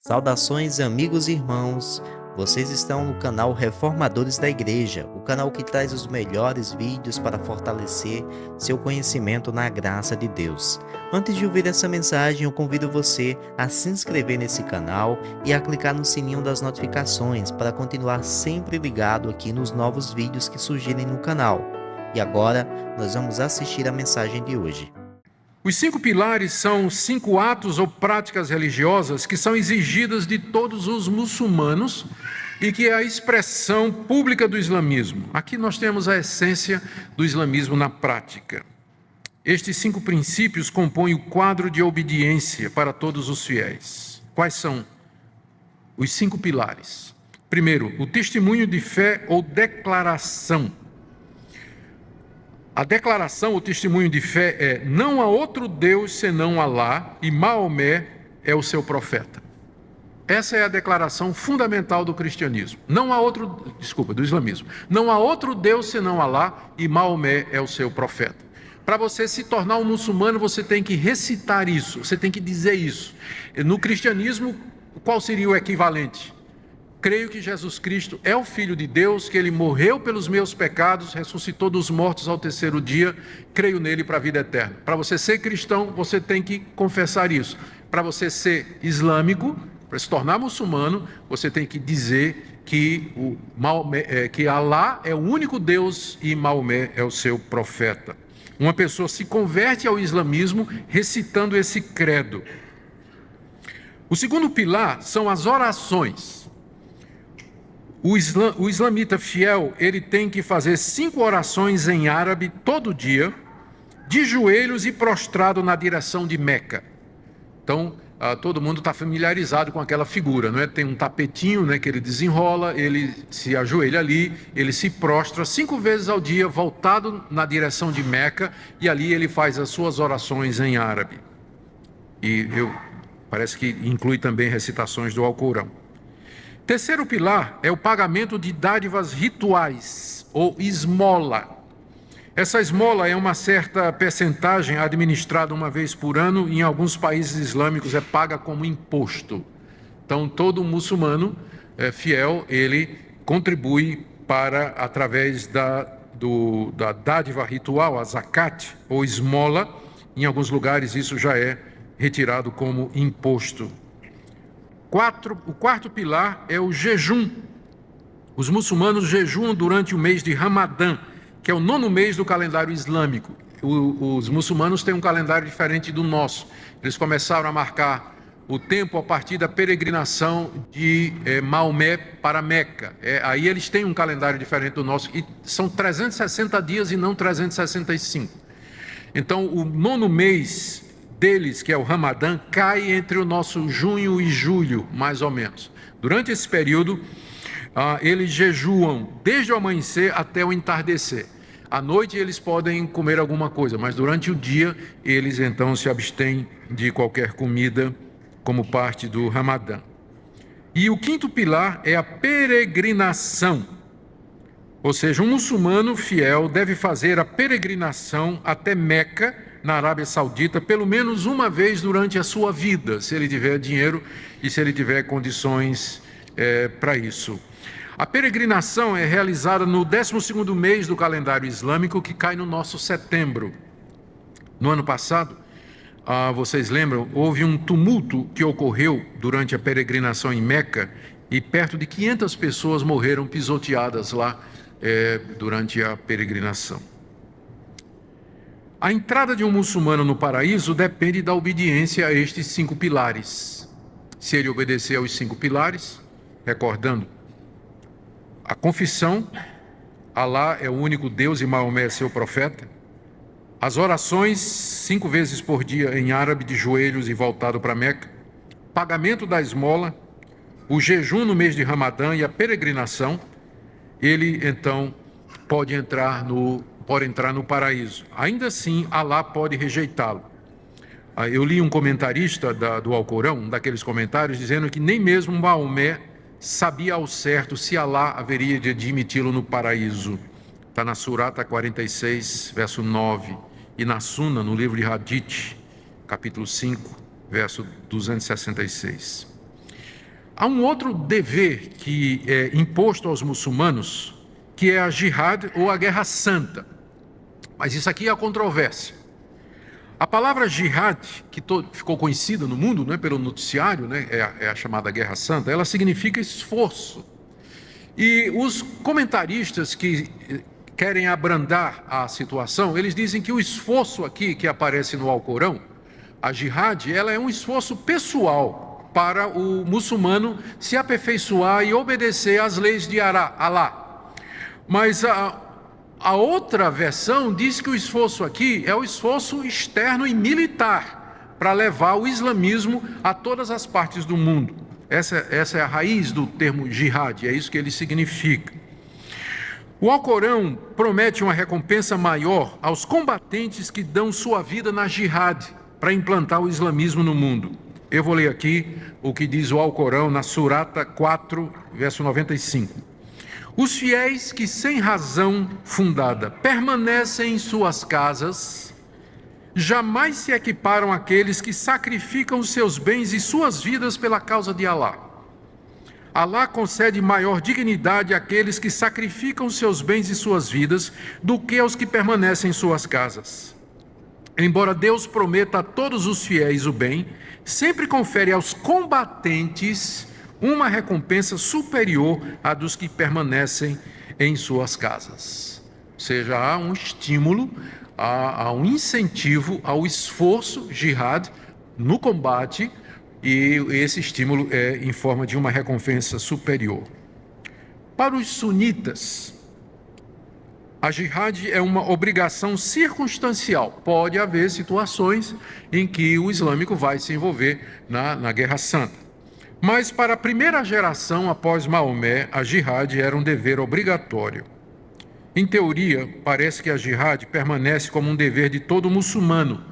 Saudações, amigos e irmãos. Vocês estão no canal Reformadores da Igreja, o canal que traz os melhores vídeos para fortalecer seu conhecimento na graça de Deus. Antes de ouvir essa mensagem, eu convido você a se inscrever nesse canal e a clicar no sininho das notificações para continuar sempre ligado aqui nos novos vídeos que surgirem no canal. E agora, nós vamos assistir a mensagem de hoje. Os 5 pilares são 5 atos ou práticas religiosas que são exigidas de todos os muçulmanos e que é a expressão pública do islamismo. Aqui nós temos a essência do islamismo na prática. Estes 5 princípios compõem o quadro de obediência para todos os fiéis. Quais são os 5 pilares? Primeiro, o testemunho de fé ou declaração. A declaração, o testemunho de fé é: não há outro Deus senão Alá e Maomé é o seu profeta. Essa é a declaração fundamental do cristianismo. Do islamismo. Não há outro Deus senão Alá e Maomé é o seu profeta. Para você se tornar um muçulmano, você tem que recitar isso, você tem que dizer isso. No cristianismo, qual seria o equivalente? Creio que Jesus Cristo é o Filho de Deus, que Ele morreu pelos meus pecados, ressuscitou dos mortos ao 3º dia, creio nele para a vida eterna. Para você ser cristão, você tem que confessar isso. Para você ser islâmico, para se tornar muçulmano, você tem que dizer que que Alá é o único Deus e Maomé é o seu profeta. Uma pessoa se converte ao islamismo recitando esse credo. O segundo pilar são as orações. O islamita fiel, ele tem que fazer 5 orações em árabe todo dia, de joelhos e prostrado na direção de Meca. Então, todo mundo está familiarizado com aquela figura, não é? Tem um tapetinho, né, que ele desenrola, ele se ajoelha ali, ele se prostra 5 vezes ao dia, voltado na direção de Meca, e ali ele faz as suas orações em árabe. Parece que inclui também recitações do Alcorão. Terceiro pilar é o pagamento de dádivas rituais, ou esmola. Essa esmola é uma certa percentagem administrada uma vez por ano, e em alguns países islâmicos é paga como imposto. Então, todo muçulmano fiel, ele contribui para, através da dádiva ritual, a zakat, ou esmola. Em alguns lugares isso já é retirado como imposto. O quarto pilar é o jejum. Os muçulmanos jejuam durante o mês de Ramadã, que é o 9º mês do calendário islâmico. Os muçulmanos têm um calendário diferente do nosso. Eles começaram a marcar o tempo a partir da peregrinação de Maomé para Meca. Aí eles têm um calendário diferente do nosso, e são 360 dias e não 365. Então, o 9º mês deles, que é o Ramadã, cai entre o nosso junho e julho, mais ou menos. Durante esse período, eles jejuam desde o amanhecer até o entardecer. À noite eles podem comer alguma coisa, mas durante o dia eles então se abstêm de qualquer comida como parte do Ramadã. E o quinto pilar é a peregrinação. Ou seja, um muçulmano fiel deve fazer a peregrinação até Meca, na Arábia Saudita, pelo menos uma vez durante a sua vida, se ele tiver dinheiro e se ele tiver condições para isso. A peregrinação é realizada no 12º mês do calendário islâmico, que cai no nosso setembro. No ano passado, vocês lembram, houve um tumulto que ocorreu durante a peregrinação em Meca, e perto de 500 pessoas morreram pisoteadas lá durante a peregrinação. A entrada de um muçulmano no paraíso depende da obediência a estes 5 pilares. Se ele obedecer aos 5 pilares, recordando a confissão, Alá é o único Deus e Maomé é seu profeta, as orações 5 vezes por dia em árabe de joelhos e voltado para Meca, pagamento da esmola, o jejum no mês de Ramadã e a peregrinação, ele então pode entrar no paraíso. Ainda assim, Alá pode rejeitá-lo. Eu li um comentarista do Alcorão, um daqueles comentários, dizendo que nem mesmo Maomé sabia ao certo se Alá haveria de admiti-lo no paraíso. Está na Surata 46, verso 9, e na Suna, no livro de Hadith, capítulo 5, verso 266. Há um outro dever que é imposto aos muçulmanos, que é a jihad ou a guerra santa. Mas isso aqui é a controvérsia. A palavra jihad, que ficou conhecida no mundo, né, pelo noticiário, né, é a chamada guerra santa, ela significa esforço. E os comentaristas que querem abrandar a situação, eles dizem que o esforço aqui que aparece no Alcorão, a jihad, ela é um esforço pessoal para o muçulmano se aperfeiçoar e obedecer às leis de Alá. Mas a outra versão diz que o esforço aqui é o esforço externo e militar para levar o islamismo a todas as partes do mundo. Essa é a raiz do termo jihad, é isso que ele significa. O Alcorão promete uma recompensa maior aos combatentes que dão sua vida na jihad para implantar o islamismo no mundo. Eu vou ler aqui o que diz o Alcorão na Surata 4, verso 95. Os fiéis que, sem razão fundada, permanecem em suas casas, jamais se equiparam àqueles que sacrificam seus bens e suas vidas pela causa de Alá. Alá concede maior dignidade àqueles que sacrificam seus bens e suas vidas do que aos que permanecem em suas casas. Embora Deus prometa a todos os fiéis o bem, sempre confere aos combatentes uma recompensa superior à dos que permanecem em suas casas. Ou seja, há um estímulo, há um incentivo ao esforço jihad no combate, e esse estímulo é em forma de uma recompensa superior. Para os sunitas, a jihad é uma obrigação circunstancial. Pode haver situações em que o islâmico vai se envolver na Guerra Santa. Mas para a primeira geração após Maomé, a jihad era um dever obrigatório. Em teoria, parece que a jihad permanece como um dever de todo muçulmano,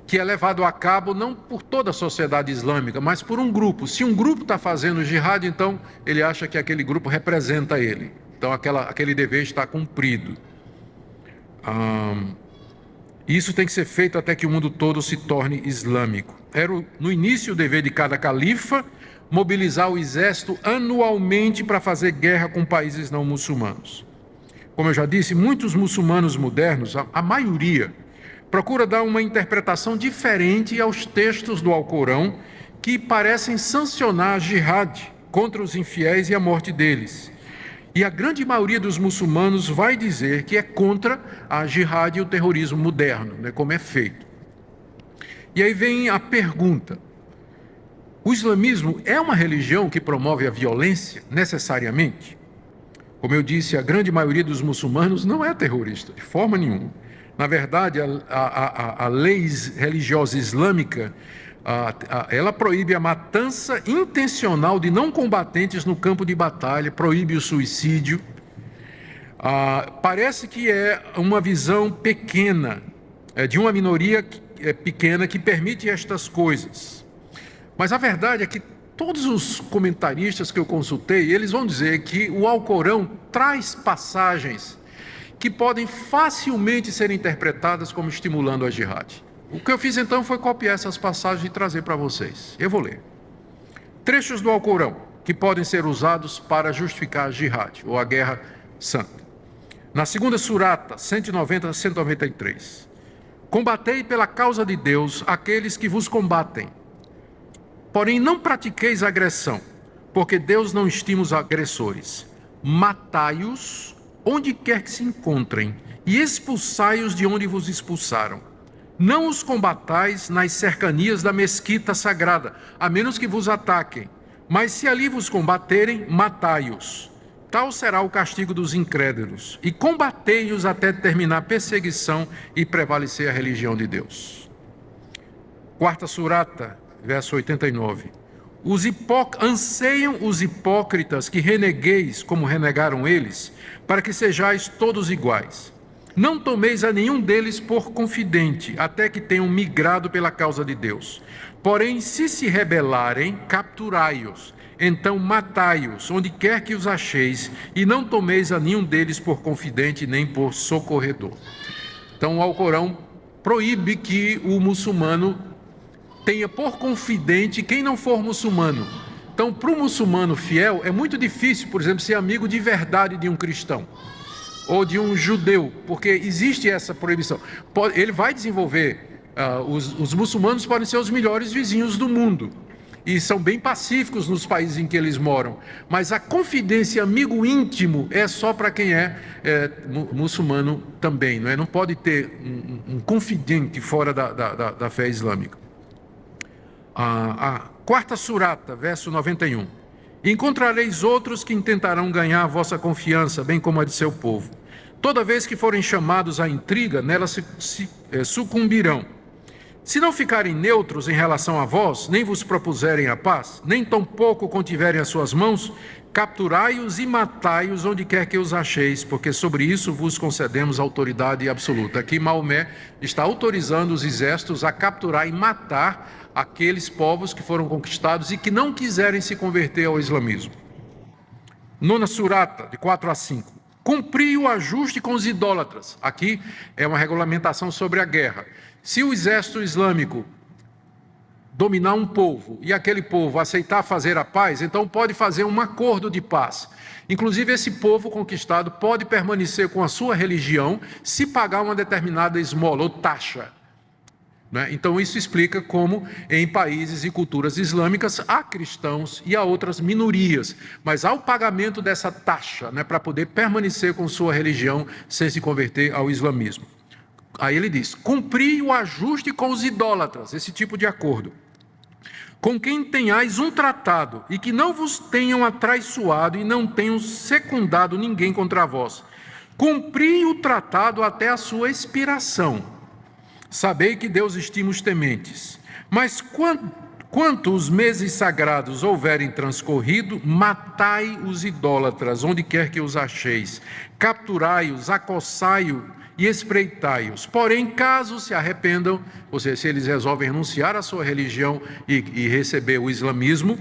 que é levado a cabo não por toda a sociedade islâmica, mas por um grupo. Se um grupo está fazendo jihad, então ele acha que aquele grupo representa ele. Então aquele dever está cumprido. Isso tem que ser feito até que o mundo todo se torne islâmico. Era no início o dever de cada califa mobilizar o exército anualmente para fazer guerra com países não muçulmanos. Como eu já disse, muitos muçulmanos modernos, a maioria, procura dar uma interpretação diferente aos textos do Alcorão que parecem sancionar a jihad contra os infiéis e a morte deles. E a grande maioria dos muçulmanos vai dizer que é contra a jihad e o terrorismo moderno, né, como é feito. E aí vem a pergunta: o islamismo é uma religião que promove a violência necessariamente? Como eu disse, a grande maioria dos muçulmanos não é terrorista, de forma nenhuma. Na verdade, a lei religiosa islâmica, ela proíbe a matança intencional de não combatentes no campo de batalha, proíbe o suicídio. Parece que é uma visão pequena, de uma minoria pequena que permite estas coisas. Mas a verdade é que todos os comentaristas que eu consultei, eles vão dizer que o Alcorão traz passagens que podem facilmente ser interpretadas como estimulando a jihad. O que eu fiz então foi copiar essas passagens e trazer para vocês. Eu vou ler. Trechos do Alcorão que podem ser usados para justificar a jihad, ou a guerra santa. Na segunda surata, 190 a 193. Combatei pela causa de Deus aqueles que vos combatem. Porém, não pratiqueis agressão, porque Deus não estima os agressores. Matai-os onde quer que se encontrem, e expulsai-os de onde vos expulsaram. Não os combatais nas cercanias da mesquita sagrada, a menos que vos ataquem. Mas se ali vos combaterem, matai-os. Tal será o castigo dos incrédulos. E combatei-os até terminar a perseguição e prevalecer a religião de Deus. Quarta surata, verso 89. Anseiam os hipócritas que renegueis como renegaram eles, para que sejais todos iguais. Não tomeis a nenhum deles por confidente, até que tenham migrado pela causa de Deus. Porém, se rebelarem, capturai-os. Então matai-os, onde quer que os acheis, e não tomeis a nenhum deles por confidente, nem por socorredor. Então o Alcorão proíbe que o muçulmano tenha por confidente quem não for muçulmano, Então, para o muçulmano fiel, é muito difícil, por exemplo, ser amigo de verdade de um cristão ou de um judeu, porque existe essa proibição. Ele vai desenvolver, os muçulmanos podem ser os melhores vizinhos do mundo, e são bem pacíficos nos países em que eles moram, mas a confidência, amigo íntimo, é só para quem é muçulmano também, não é? Não pode ter um confidente fora da fé islâmica. A quarta surata, verso 91. Encontrareis outros que intentarão ganhar a vossa confiança, bem como a de seu povo. Toda vez que forem chamados à intriga, nela sucumbirão. Se não ficarem neutros em relação a vós, nem vos propuserem a paz, nem tampouco contiverem as suas mãos, capturai-os e matai-os onde quer que os acheis, porque sobre isso vos concedemos autoridade absoluta. Aqui Maomé está autorizando os exércitos a capturar e matar aqueles povos que foram conquistados e que não quiserem se converter ao islamismo. Nona surata, de 4 a 5. Cumpri o ajuste com os idólatras. Aqui é uma regulamentação sobre a guerra. Se o exército islâmico dominar um povo e aquele povo aceitar fazer a paz, então pode fazer um acordo de paz. Inclusive, esse povo conquistado pode permanecer com a sua religião se pagar uma determinada esmola ou taxa. Então, isso explica como em países e culturas islâmicas há cristãos e há outras minorias, mas há o pagamento dessa taxa para poder permanecer com sua religião sem se converter ao islamismo. Aí ele diz: cumpri o ajuste com os idólatras, esse tipo de acordo, com quem tenhais um tratado, e que não vos tenham atraiçoado e não tenham secundado ninguém contra vós. Cumpri o tratado até a sua expiração. Sabei que Deus estima os tementes. Mas quanto os meses sagrados houverem transcorrido, matai os idólatras, onde quer que os acheis. Capturai-os, acossai-os e espreitai-os. Porém, caso se arrependam, ou seja, se eles resolvem renunciar à sua religião e receber o islamismo,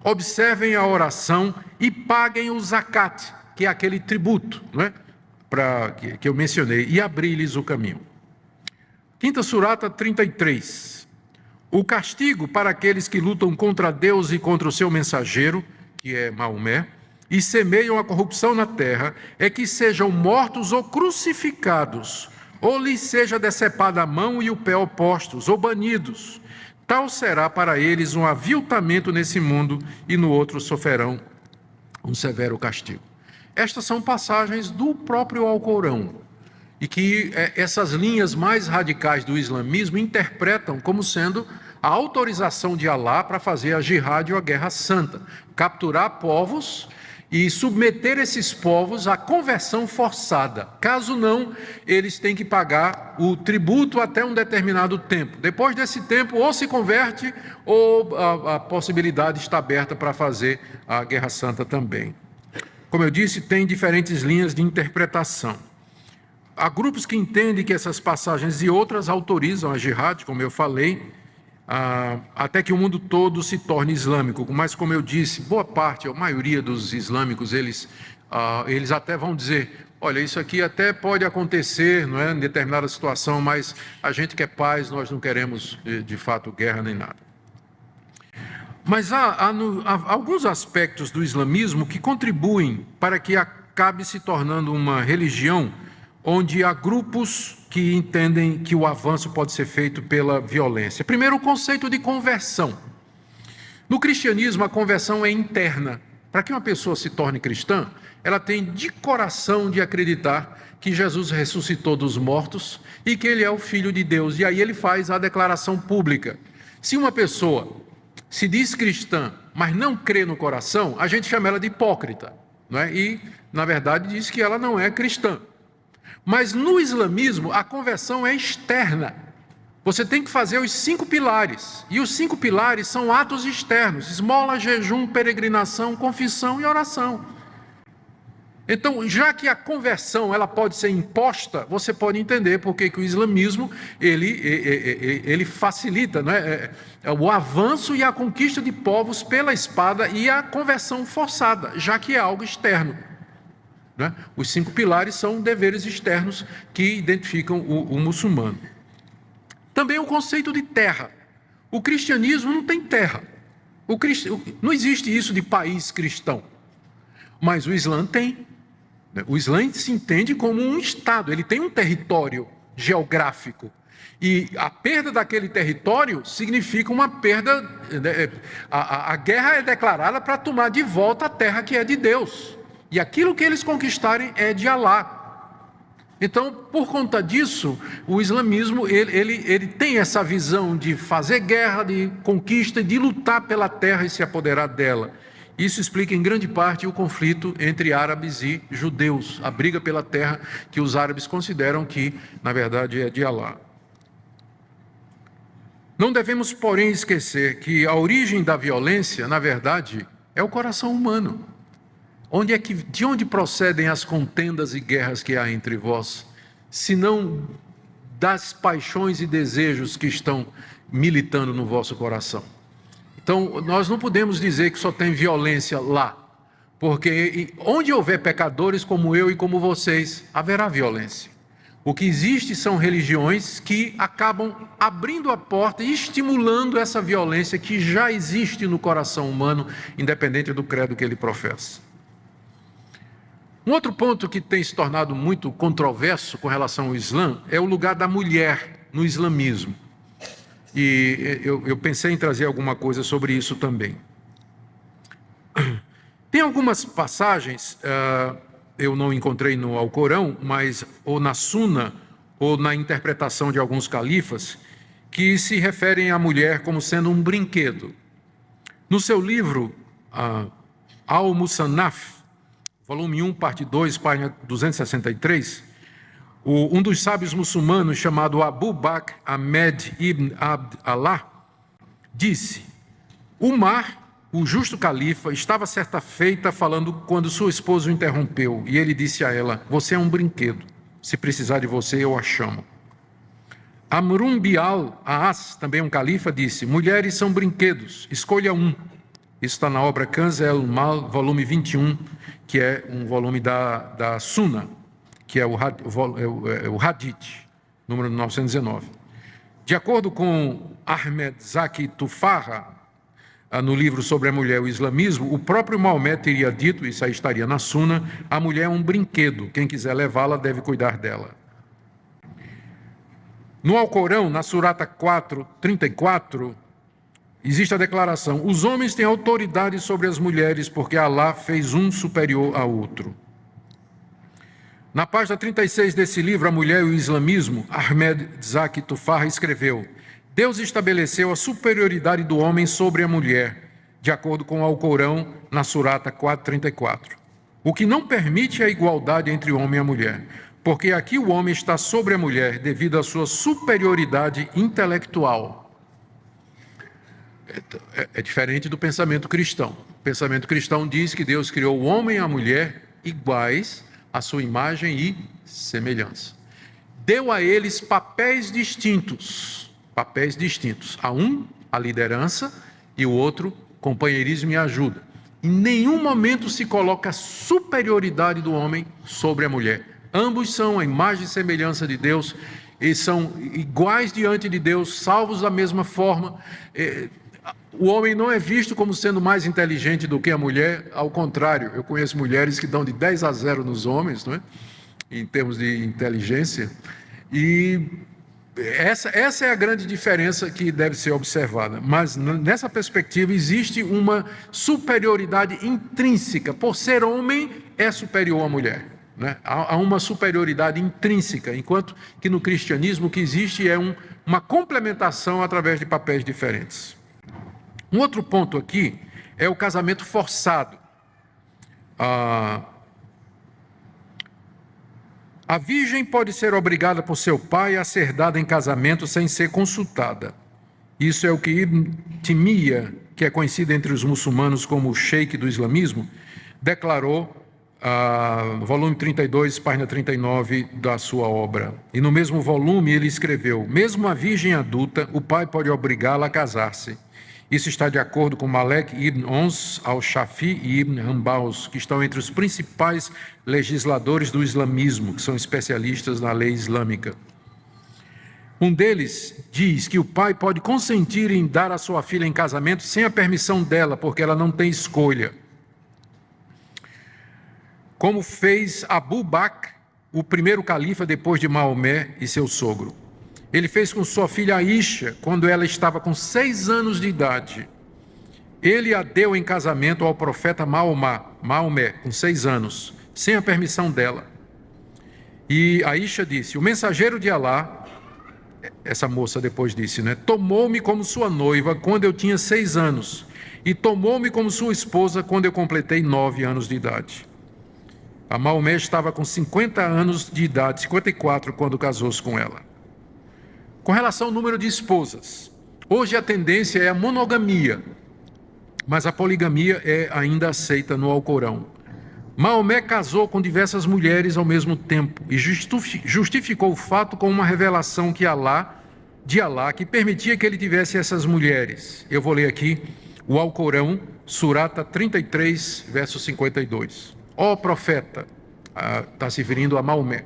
observem a oração e paguem o zakat, que é aquele tributo, que eu mencionei, e abri-lhes o caminho. Quinta surata, 33. O castigo para aqueles que lutam contra Deus e contra o seu mensageiro, que é Maomé, e semeiam a corrupção na terra, é que sejam mortos ou crucificados, ou lhes seja decepada a mão e o pé opostos, ou banidos. Tal será para eles um aviltamento nesse mundo, e no outro sofrerão um severo castigo. Estas são passagens do próprio Alcorão, e que essas linhas mais radicais do islamismo interpretam como sendo a autorização de Alá para fazer a jihad ou a guerra santa, capturar povos e submeter esses povos à conversão forçada. Caso não, eles têm que pagar o tributo até um determinado tempo. Depois desse tempo, ou se converte, ou a possibilidade está aberta para fazer a guerra santa também. Como eu disse, tem diferentes linhas de interpretação. Há grupos que entendem que essas passagens e outras autorizam a jihad, como eu falei, até que o mundo todo se torne islâmico. Mas, como eu disse, boa parte, a maioria dos islâmicos, eles até vão dizer: olha, isso aqui até pode acontecer, não é, em determinada situação, mas a gente quer paz, nós não queremos, de fato, guerra nem nada. Mas há alguns aspectos do islamismo que contribuem para que acabe se tornando uma religião onde há grupos que entendem que o avanço pode ser feito pela violência. Primeiro, o conceito de conversão. No cristianismo, a conversão é interna. Para que uma pessoa se torne cristã, ela tem de coração de acreditar que Jesus ressuscitou dos mortos e que ele é o Filho de Deus. E aí ele faz a declaração pública. Se uma pessoa se diz cristã, mas não crê no coração, a gente chama ela de hipócrita, não é? E, na verdade, diz que ela não é cristã. Mas no islamismo, a conversão é externa. Você tem que fazer os 5 pilares. E os 5 pilares são atos externos: esmola, jejum, peregrinação, confissão e oração. Então, já que a conversão ela pode ser imposta, você pode entender por que o islamismo ele facilita, o avanço e a conquista de povos pela espada e a conversão forçada, já que é algo externo. Os 5 pilares são deveres externos que identificam o muçulmano. Também o conceito de terra. O cristianismo não tem terra. Não existe isso de país cristão, mas o Islã tem. O Islã se entende como um Estado, ele tem um território geográfico. E a perda daquele território significa uma perda. A guerra é declarada para tomar de volta a terra que é de Deus. E aquilo que eles conquistarem é de Alá. Então, por conta disso, o islamismo ele tem essa visão de fazer guerra, de conquista, de lutar pela terra e se apoderar dela. Isso explica em grande parte o conflito entre árabes e judeus, a briga pela terra que os árabes consideram que, na verdade, é de Alá. Não devemos, porém, esquecer que a origem da violência, na verdade, é o coração humano. De onde procedem as contendas e guerras que há entre vós, senão das paixões e desejos que estão militando no vosso coração? Então, nós não podemos dizer que só tem violência lá, porque onde houver pecadores como eu e como vocês, haverá violência. O que existe são religiões que acabam abrindo a porta e estimulando essa violência que já existe no coração humano, independente do credo que ele professa. Um outro ponto que tem se tornado muito controverso com relação ao Islã é o lugar da mulher no islamismo. E eu pensei em trazer alguma coisa sobre isso também. Tem algumas passagens, eu não encontrei no Alcorão, mas ou na Suna, ou na interpretação de alguns califas, que se referem à mulher como sendo um brinquedo. No seu livro, Al-Musannaf, volume 1, parte 2, página 263, um dos sábios muçulmanos, chamado Abu Bakr Ahmed ibn Abd Allah, disse: Umar, o justo califa, estava certa feita falando quando sua esposa o interrompeu, e ele disse a ela: você é um brinquedo, se precisar de você eu a chamo. Amrun Bial Aas, também um califa, disse: mulheres são brinquedos, escolha um. Isso está na obra Kanz el-Mal, volume 21, que é um volume da Sunna, que é o Hadith, número 919. De acordo com Ahmed Zaki Tufaha, no livro sobre a mulher e o islamismo, o próprio Maomé teria dito, isso aí estaria na Sunna, a mulher é um brinquedo, quem quiser levá-la deve cuidar dela. No Alcorão, na Surata 4:34, existe a declaração: os homens têm autoridade sobre as mulheres, porque Alá fez um superior a outro. Na página 36 desse livro, A Mulher e o Islamismo, Ahmed Zaki Tufaha escreveu: Deus estabeleceu a superioridade do homem sobre a mulher, de acordo com o Alcorão, na Surata 4:34. O que não permite a igualdade entre o homem e a mulher, porque aqui o homem está sobre a mulher devido à sua superioridade intelectual. É diferente do pensamento cristão. O pensamento cristão diz que Deus criou o homem e a mulher iguais à sua imagem e semelhança. Deu a eles papéis distintos. A um, a liderança, e o outro, companheirismo e ajuda. Em nenhum momento se coloca a superioridade do homem sobre a mulher. Ambos são a imagem e semelhança de Deus, e são iguais diante de Deus, salvos da mesma forma. O homem não é visto como sendo mais inteligente do que a mulher, ao contrário, eu conheço mulheres que dão de 10-0 nos homens, não é? Em termos de inteligência, e essa é a grande diferença que deve ser observada. Mas nessa perspectiva existe uma superioridade intrínseca, por ser homem é superior à mulher, né? Há uma superioridade intrínseca, enquanto que no cristianismo o que existe é uma complementação através de papéis diferentes. Um outro ponto aqui é o casamento forçado. A virgem pode ser obrigada por seu pai a ser dada em casamento sem ser consultada. Isso é o que Ibn Taymiyyah, que é conhecido entre os muçulmanos como o sheik do islamismo, declarou no volume 32, página 39 da sua obra. E no mesmo volume ele escreveu: mesmo a virgem adulta, o pai pode obrigá-la a casar-se. Isso está de acordo com Malek ibn Ons al-Shafi e ibn Hanbal, que estão entre os principais legisladores do islamismo, que são especialistas na lei islâmica. Um deles diz que o pai pode consentir em dar a sua filha em casamento sem a permissão dela, porque ela não tem escolha. Como fez Abu Bakr, o primeiro califa depois de Maomé e seu sogro. Ele fez com sua filha Aisha, quando ela estava com 6 anos de idade. Ele a deu em casamento ao profeta Maomé, com 6 anos, sem a permissão dela. E Aisha disse: o mensageiro de Alá, essa moça depois disse, tomou-me como sua noiva quando eu tinha 6 anos, e tomou-me como sua esposa quando eu completei 9 anos de idade. A Maomé estava com 50 anos de idade, 54, quando casou-se com ela. Com relação ao número de esposas, hoje a tendência é a monogamia, mas a poligamia é ainda aceita no Alcorão. Maomé casou com diversas mulheres ao mesmo tempo e justificou o fato com uma revelação de Alá que permitia que ele tivesse essas mulheres. Eu vou ler aqui o Alcorão, Surata 33, verso 52. Ó profeta, está se referindo a Maomé,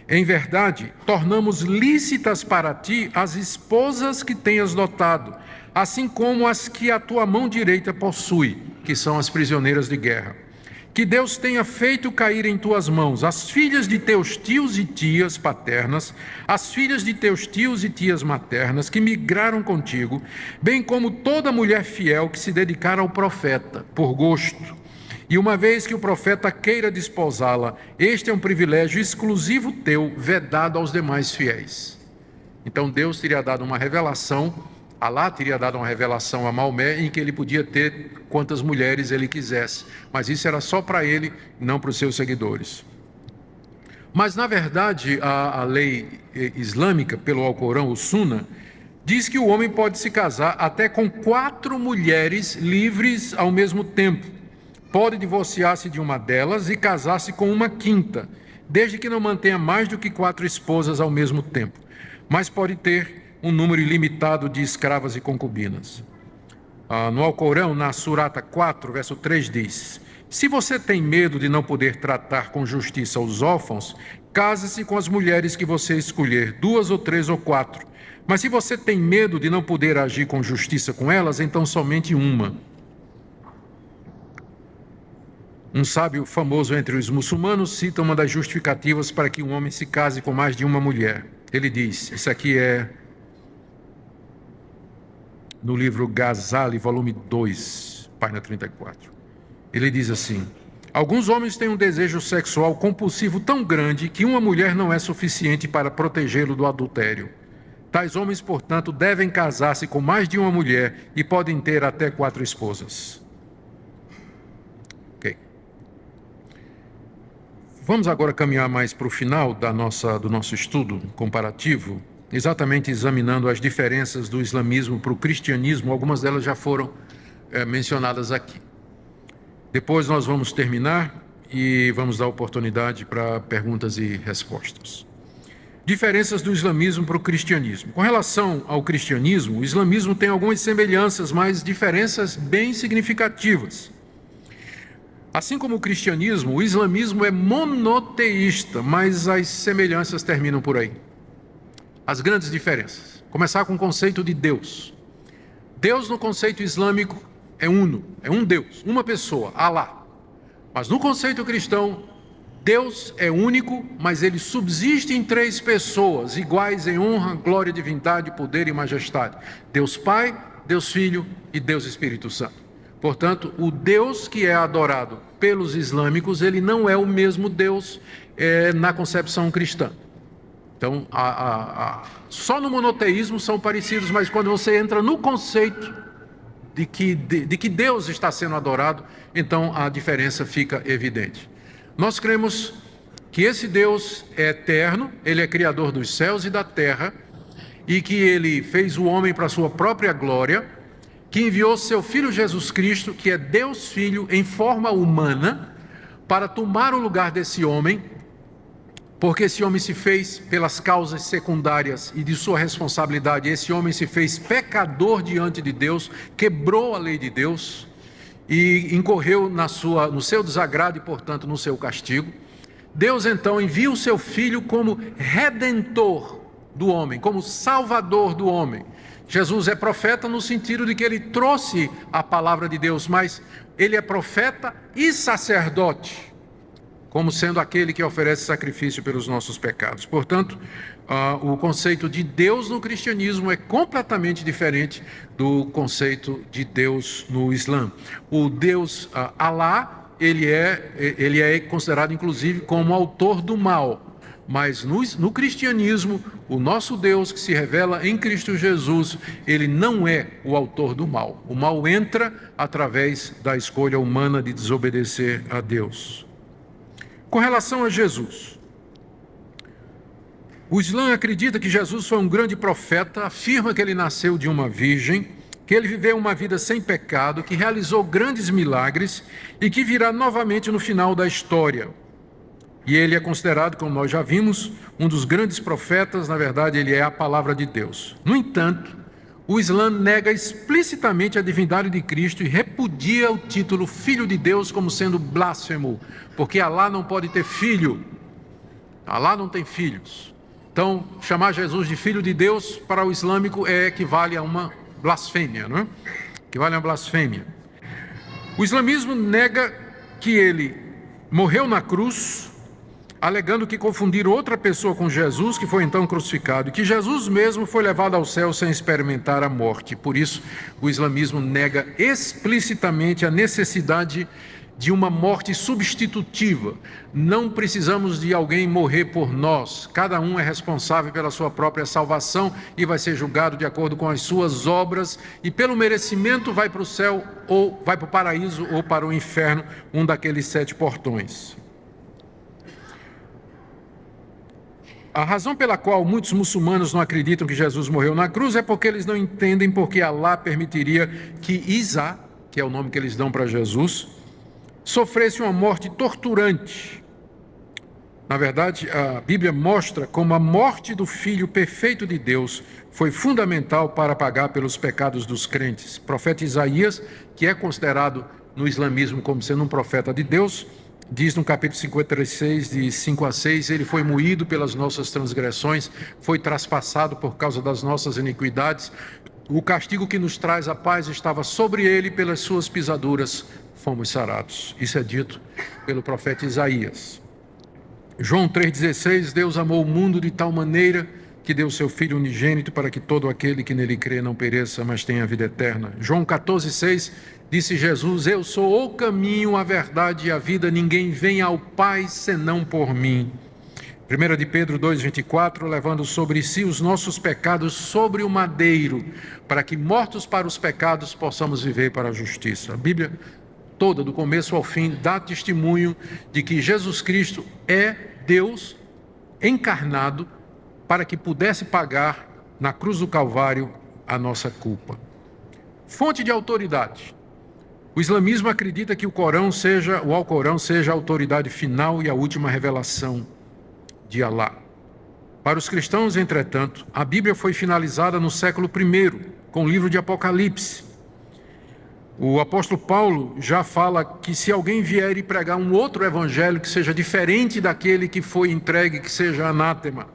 em verdade, tornamos lícitas para ti as esposas que tenhas dotado, assim como as que a tua mão direita possui, que são as prisioneiras de guerra. Que Deus tenha feito cair em tuas mãos as filhas de teus tios e tias paternas, as filhas de teus tios e tias maternas que migraram contigo, bem como toda mulher fiel que se dedicar ao profeta, por gosto. E uma vez que o profeta queira desposá-la, este é um privilégio exclusivo teu, vedado aos demais fiéis. Então Deus teria dado uma revelação, Alá teria dado uma revelação a Maomé em que ele podia ter quantas mulheres ele quisesse, mas isso era só para ele, não para os seus seguidores. Mas na verdade a lei islâmica, pelo Alcorão, o Sunna, diz que o homem pode se casar até com 4 mulheres livres ao mesmo tempo. Pode divorciar-se de uma delas e casar-se com uma quinta, desde que não mantenha mais do que 4 esposas ao mesmo tempo, mas pode ter um número ilimitado de escravas e concubinas. No Alcorão, na Surata 4, verso 3 diz: se você tem medo de não poder tratar com justiça os órfãos, case-se com as mulheres que você escolher, 2 ou 3 ou 4. Mas se você tem medo de não poder agir com justiça com elas, então somente uma. Um sábio famoso entre os muçulmanos cita uma das justificativas para que um homem se case com mais de uma mulher. Ele diz, isso aqui é no livro Ghazali, volume 2, página 34. Ele diz assim: alguns homens têm um desejo sexual compulsivo tão grande que uma mulher não é suficiente para protegê-lo do adultério. Tais homens, portanto, devem casar-se com mais de uma mulher e podem ter até 4 esposas. Ok. Vamos agora caminhar mais para o final do nosso estudo comparativo, exatamente examinando as diferenças do islamismo para o cristianismo. Algumas delas já foram mencionadas aqui. Depois nós vamos terminar e vamos dar oportunidade para perguntas e respostas. Diferenças do islamismo para o cristianismo. Com relação ao cristianismo, o islamismo tem algumas semelhanças, mas diferenças bem significativas. Assim como o cristianismo, o islamismo é monoteísta, mas as semelhanças terminam por aí. As grandes diferenças. Começar com o conceito de Deus. Deus no conceito islâmico é uno, é um Deus, uma pessoa, Alá. Mas no conceito cristão, Deus é único, mas ele subsiste em 3 pessoas, iguais em honra, glória, divindade, poder e majestade. Deus Pai, Deus Filho e Deus Espírito Santo. Portanto, o Deus que é adorado pelos islâmicos, ele não é o mesmo Deus na concepção cristã. Então, só no monoteísmo são parecidos, mas quando você entra no conceito de que Deus está sendo adorado, então a diferença fica evidente. Nós cremos que esse Deus é eterno, ele é criador dos céus e da terra, e que ele fez o homem para a sua própria glória, que enviou seu Filho Jesus Cristo, que é Deus Filho em forma humana, para tomar o lugar desse homem, porque esse homem se fez pelas causas secundárias e de sua responsabilidade, esse homem se fez pecador diante de Deus, quebrou a lei de Deus e incorreu no seu desagrado e, portanto, no seu castigo. Deus então envia o seu Filho como redentor do homem, como salvador do homem. Jesus é profeta no sentido de que ele trouxe a palavra de Deus, mas ele é profeta e sacerdote, como sendo aquele que oferece sacrifício pelos nossos pecados. Portanto, o conceito de Deus no cristianismo é completamente diferente do conceito de Deus no Islã. O Deus Alá, ele é considerado inclusive como autor do mal. Mas no cristianismo, o nosso Deus que se revela em Cristo Jesus, ele não é o autor do mal. O mal entra através da escolha humana de desobedecer a Deus. Com relação a Jesus, o Islã acredita que Jesus foi um grande profeta, afirma que ele nasceu de uma virgem, que ele viveu uma vida sem pecado, que realizou grandes milagres e que virá novamente no final da história. E ele é considerado, como nós já vimos, um dos grandes profetas. Na verdade, ele é a palavra de Deus. No entanto, o Islã nega explicitamente a divindade de Cristo e repudia o título Filho de Deus como sendo blasfemo, porque Alá não pode ter filho. Alá não tem filhos. Então, chamar Jesus de Filho de Deus para o islâmico equivale a uma blasfêmia, não é? Equivale a uma blasfêmia. O islamismo nega que ele morreu na cruz, alegando que confundiram outra pessoa com Jesus, que foi então crucificado, e que Jesus mesmo foi levado ao céu sem experimentar a morte. Por isso, o islamismo nega explicitamente a necessidade de uma morte substitutiva. Não precisamos de alguém morrer por nós. Cada um é responsável pela sua própria salvação e vai ser julgado de acordo com as suas obras, e pelo merecimento vai para o céu, ou vai para o paraíso, ou para o inferno, um daqueles 7 portões. A razão pela qual muitos muçulmanos não acreditam que Jesus morreu na cruz é porque eles não entendem porque Alá permitiria que Isa, que é o nome que eles dão para Jesus, sofresse uma morte torturante. Na verdade, a Bíblia mostra como a morte do Filho perfeito de Deus foi fundamental para pagar pelos pecados dos crentes. O profeta Isaías, que é considerado no islamismo como sendo um profeta de Deus, diz no capítulo 56, de 5 a 6, ele foi moído pelas nossas transgressões, foi traspassado por causa das nossas iniquidades, o castigo que nos traz a paz estava sobre ele, pelas suas pisaduras fomos sarados. Isso é dito pelo profeta Isaías. João 3,16, Deus amou o mundo de tal maneira que deu seu Filho unigênito para que todo aquele que nele crê não pereça, mas tenha vida eterna. João 14,6, disse Jesus, eu sou o caminho, a verdade e a vida, ninguém vem ao Pai senão por mim. 1 de Pedro 2,24, levando sobre si os nossos pecados sobre o madeiro, para que mortos para os pecados possamos viver para a justiça. A Bíblia toda, do começo ao fim, dá testemunho de que Jesus Cristo é Deus encarnado para que pudesse pagar na cruz do Calvário a nossa culpa. Fonte de autoridade. O islamismo acredita que o Alcorão seja a autoridade final e a última revelação de Alá. Para os cristãos, entretanto, a Bíblia foi finalizada no século I, com o livro de Apocalipse. O apóstolo Paulo já fala que se alguém vier e pregar um outro evangelho que seja diferente daquele que foi entregue, que seja anátema.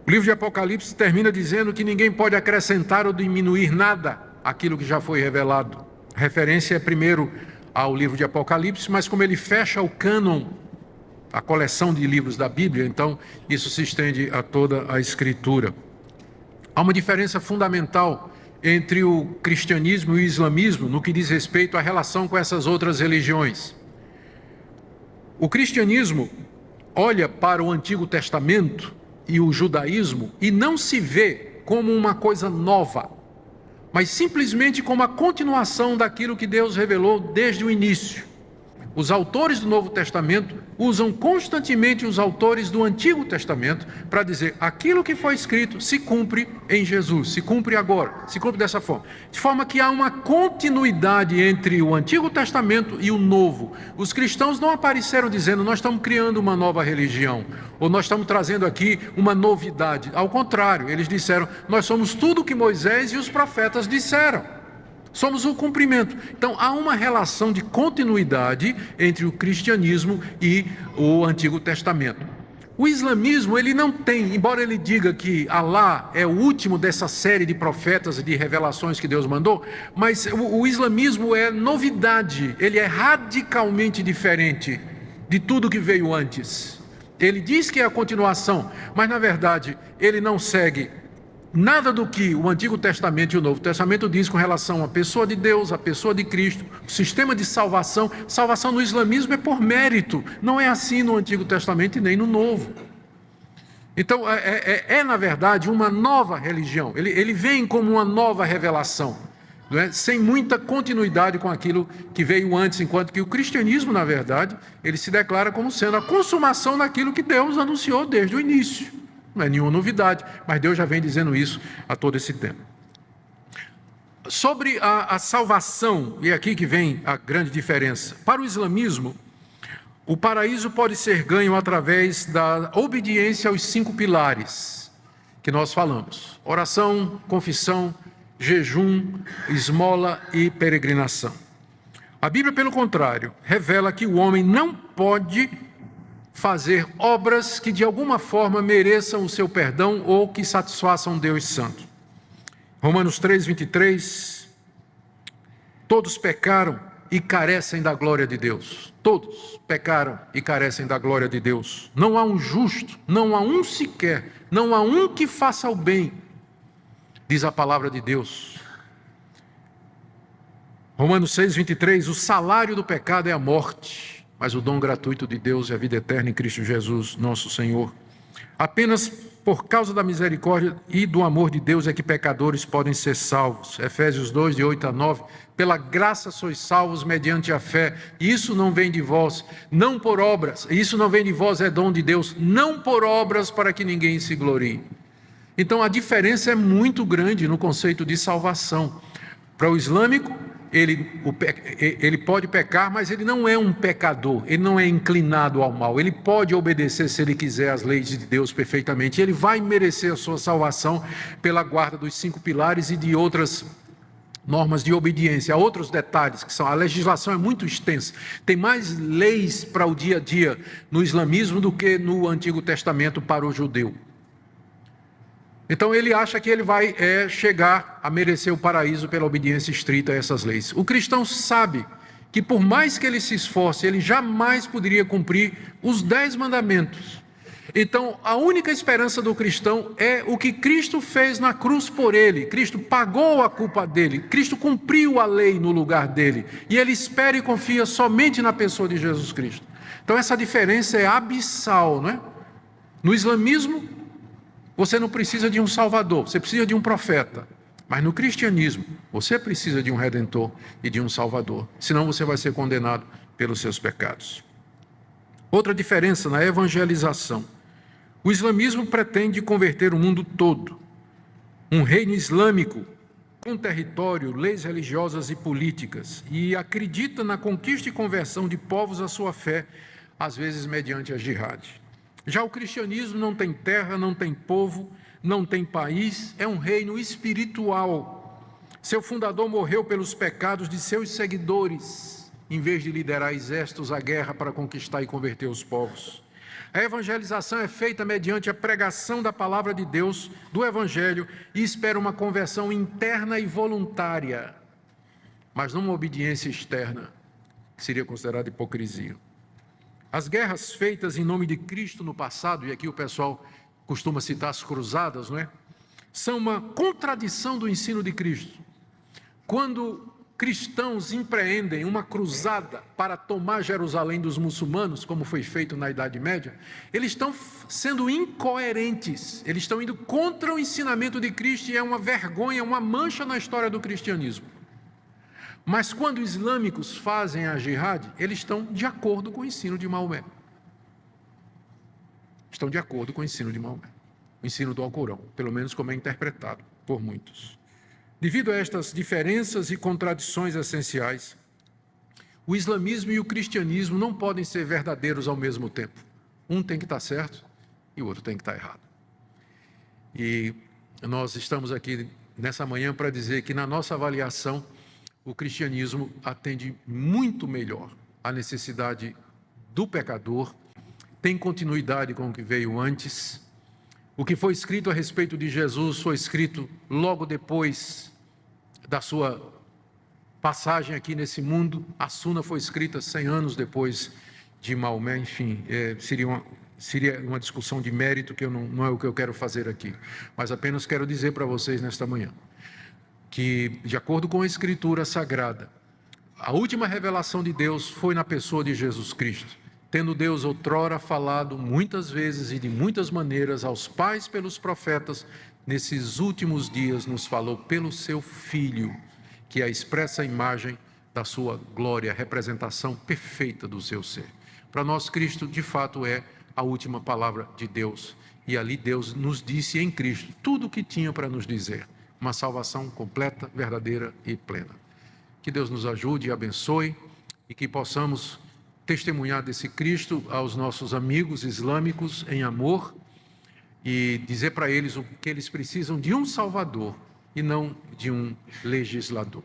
O livro de Apocalipse termina dizendo que ninguém pode acrescentar ou diminuir nada àquilo que já foi revelado. A referência é primeiro ao livro de Apocalipse, mas como ele fecha o cânon, a coleção de livros da Bíblia, então isso se estende a toda a Escritura. Há uma diferença fundamental entre o cristianismo e o islamismo no que diz respeito à relação com essas outras religiões. O cristianismo olha para o Antigo Testamento e o judaísmo e não se vê como uma coisa nova, mas simplesmente como a continuação daquilo que Deus revelou desde o início. Os autores do Novo Testamento usam constantemente os autores do Antigo Testamento para dizer aquilo que foi escrito se cumpre em Jesus, se cumpre agora, se cumpre dessa forma. De forma que há uma continuidade entre o Antigo Testamento e o Novo. Os cristãos não apareceram dizendo nós estamos criando uma nova religião, ou nós estamos trazendo aqui uma novidade. Ao contrário, eles disseram, nós somos tudo o que Moisés e os profetas disseram. Somos o cumprimento. Então, há uma relação de continuidade entre o cristianismo e o Antigo Testamento. O islamismo, ele não tem, embora ele diga que Alá é o último dessa série de profetas e de revelações que Deus mandou, mas o islamismo é novidade, ele é radicalmente diferente de tudo que veio antes. Ele diz que é a continuação, mas na verdade ele não segue nada do que o Antigo Testamento e o Novo Testamento diz com relação à pessoa de Deus, à pessoa de Cristo, o sistema de salvação. Salvação no islamismo é por mérito, não é assim no Antigo Testamento e nem no Novo. Então, na verdade, uma nova religião. Ele vem como uma nova revelação, não é? Sem muita continuidade com aquilo que veio antes, enquanto que o cristianismo, na verdade, ele se declara como sendo a consumação daquilo que Deus anunciou desde o início. Não é nenhuma novidade, mas Deus já vem dizendo isso há todo esse tempo. Sobre a salvação, e é aqui que vem a grande diferença. Para o islamismo, o paraíso pode ser ganho através da obediência aos 5 pilares que nós falamos: oração, confissão, jejum, esmola e peregrinação. A Bíblia, pelo contrário, revela que o homem não pode fazer obras que de alguma forma mereçam o seu perdão ou que satisfaçam Deus Santo. Romanos 3:23, todos pecaram e carecem da glória de Deus. Todos pecaram e carecem da glória de Deus. Não há um justo, não há um sequer, não há um que faça o bem, diz a palavra de Deus. Romanos 6:23, o salário do pecado é a morte, mas o dom gratuito de Deus é a vida eterna em Cristo Jesus, nosso Senhor. Apenas por causa da misericórdia e do amor de Deus é que pecadores podem ser salvos. Efésios 2, de 8 a 9. Pela graça sois salvos mediante a fé. E isso não vem de vós, não por obras. Isso não vem de vós, é dom de Deus, não por obras para que ninguém se glorie. Então a diferença é muito grande no conceito de salvação. Para o islâmico, ele pode pecar, mas ele não é um pecador, ele não é inclinado ao mal, ele pode obedecer, se ele quiser, às leis de Deus perfeitamente, ele vai merecer a sua salvação pela guarda dos 5 pilares e de outras normas de obediência. Há outros detalhes, que são, a legislação é muito extensa, tem mais leis para o dia a dia no islamismo do que no Antigo Testamento para o judeu. Então ele acha que ele vai chegar a merecer o paraíso pela obediência estrita a essas leis. O cristão sabe que por mais que ele se esforce, ele jamais poderia cumprir os 10 mandamentos. Então a única esperança do cristão é o que Cristo fez na cruz por ele. Cristo pagou a culpa dele, Cristo cumpriu a lei no lugar dele. E ele espera e confia somente na pessoa de Jesus Cristo. Então essa diferença é abissal, não é? No islamismo, você não precisa de um salvador, você precisa de um profeta. Mas no cristianismo, você precisa de um redentor e de um salvador. Senão você vai ser condenado pelos seus pecados. Outra diferença na evangelização. O islamismo pretende converter o mundo todo. Um reino islâmico com território, leis religiosas e políticas. E acredita na conquista e conversão de povos à sua fé, às vezes mediante a jihad. Já o cristianismo não tem terra, não tem povo, não tem país, é um reino espiritual. Seu fundador morreu pelos pecados de seus seguidores, em vez de liderar exércitos à guerra para conquistar e converter os povos. A evangelização é feita mediante a pregação da palavra de Deus, do evangelho, e espera uma conversão interna e voluntária, mas não uma obediência externa, que seria considerada hipocrisia. As guerras feitas em nome de Cristo no passado, e aqui o pessoal costuma citar as cruzadas, não é? São uma contradição do ensino de Cristo. Quando cristãos empreendem uma cruzada para tomar Jerusalém dos muçulmanos, como foi feito na Idade Média, eles estão sendo incoerentes, eles estão indo contra o ensinamento de Cristo e é uma vergonha, uma mancha na história do cristianismo. Mas quando os islâmicos fazem a jihad, eles estão de acordo com o ensino de Maomé. Estão de acordo com o ensino de Maomé, o ensino do Alcorão, pelo menos como é interpretado por muitos. Devido a estas diferenças e contradições essenciais, o islamismo e o cristianismo não podem ser verdadeiros ao mesmo tempo. Um tem que estar certo e o outro tem que estar errado. E nós estamos aqui nessa manhã para dizer que, na nossa avaliação, o cristianismo atende muito melhor à necessidade do pecador tem continuidade com o que veio antes. O que foi escrito a respeito de Jesus foi escrito logo depois da sua passagem aqui nesse mundo. A Suna foi escrita 100 anos depois de Maomé. Enfim, seria uma discussão de mérito que não é o que eu quero fazer aqui. Mas apenas quero dizer para vocês nesta manhã que, de acordo com a Escritura Sagrada, a última revelação de Deus foi na pessoa de Jesus Cristo. Tendo Deus outrora falado muitas vezes e de muitas maneiras aos pais pelos profetas, nesses últimos dias nos falou pelo seu Filho, que é a expressa imagem da sua glória, a representação perfeita do seu ser. Para nós, Cristo, de fato, é a última palavra de Deus. E ali Deus nos disse em Cristo tudo o que tinha para nos dizer. Uma salvação completa, verdadeira e plena. Que Deus nos ajude e abençoe e que possamos testemunhar desse Cristo aos nossos amigos islâmicos em amor e dizer para eles o que eles precisam de um Salvador e não de um legislador.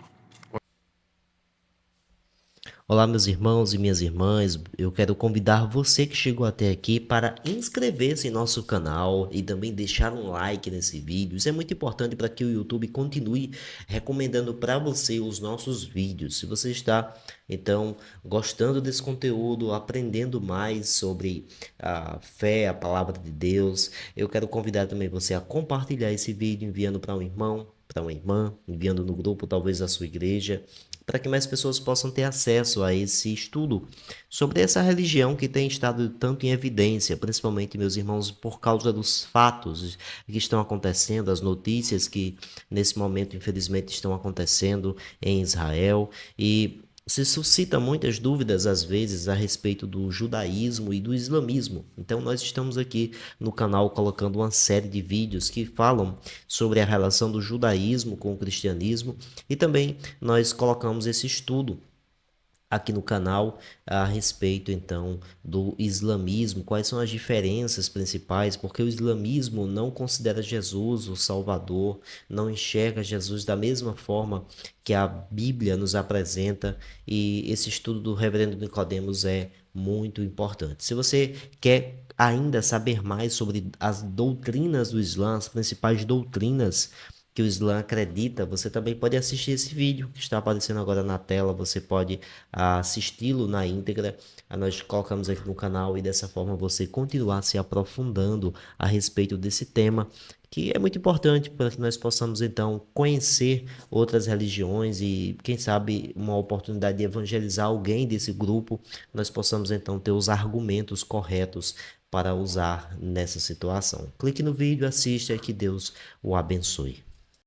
Olá, meus irmãos e minhas irmãs, eu quero convidar você que chegou até aqui para inscrever-se em nosso canal e também deixar um like nesse vídeo. Isso é muito importante para que o YouTube continue recomendando para você os nossos vídeos. Se você está, então, gostando desse conteúdo, aprendendo mais sobre a fé, a palavra de Deus, eu quero convidar também você a compartilhar esse vídeo, enviando para um irmão, para uma irmã, enviando no grupo talvez da sua igreja, para que mais pessoas possam ter acesso a esse estudo sobre essa religião que tem estado tanto em evidência, principalmente, meus irmãos, por causa dos fatos que estão acontecendo, as notícias que nesse momento, infelizmente, estão acontecendo em Israel, e se suscita muitas dúvidas, às vezes, a respeito do judaísmo e do islamismo. Então, nós estamos aqui no canal colocando uma série de vídeos que falam sobre a relação do judaísmo com o cristianismo e também nós colocamos esse estudo aqui no canal a respeito então do islamismo, quais são as diferenças principais, porque o islamismo não considera Jesus o Salvador, não enxerga Jesus da mesma forma que a Bíblia nos apresenta, e esse estudo do reverendo Nicodemos é muito importante. Se você quer ainda saber mais sobre as doutrinas do Islã, as principais doutrinas que o Islã acredita, você também pode assistir esse vídeo que está aparecendo agora na tela, você pode assisti-lo na íntegra, nós colocamos aqui no canal, e dessa forma você continuar se aprofundando a respeito desse tema, que é muito importante para que nós possamos então conhecer outras religiões e quem sabe uma oportunidade de evangelizar alguém desse grupo, nós possamos então ter os argumentos corretos para usar nessa situação. Clique no vídeo, assista e que Deus o abençoe.